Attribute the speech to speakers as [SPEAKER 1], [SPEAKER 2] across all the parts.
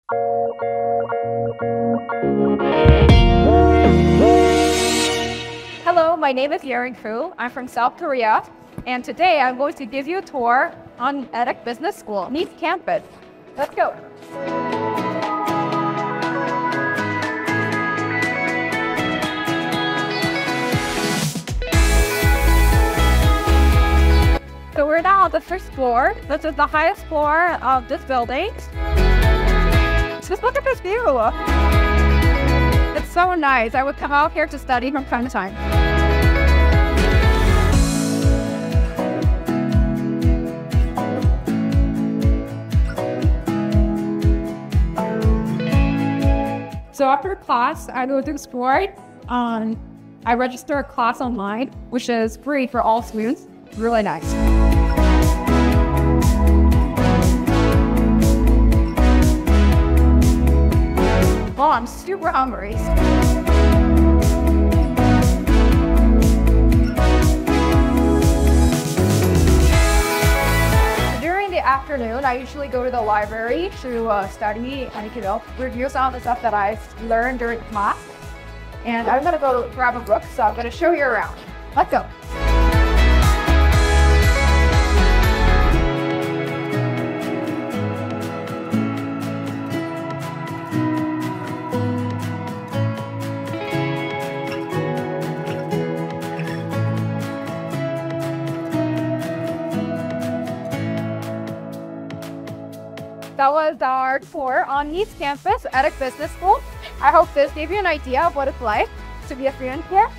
[SPEAKER 1] Hello, my name is Yerin. I'm from South Korea, and today I'm going to give you a tour on EDHEC Business School, Nice campus. Let's go. So we're now on the first floor. This is the highest floor of this building. Just look at this view. It's so nice. I would come out here to study from time to time. So after class, I go to explore. I register a class online, which is free for all students. Really nice. Oh, I'm super hungry. During the afternoon, I usually go to the library to study and, review some of the stuff that I've learned during class. And I'm gonna go grab a book, so I'm gonna show you around. Let's go. That was our tour on Nice campus, EDHEC Business School. I hope this gave you an idea of what it's like to be a student here.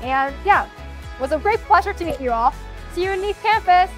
[SPEAKER 1] And yeah, it was a great pleasure to meet you all. See you in Nice campus.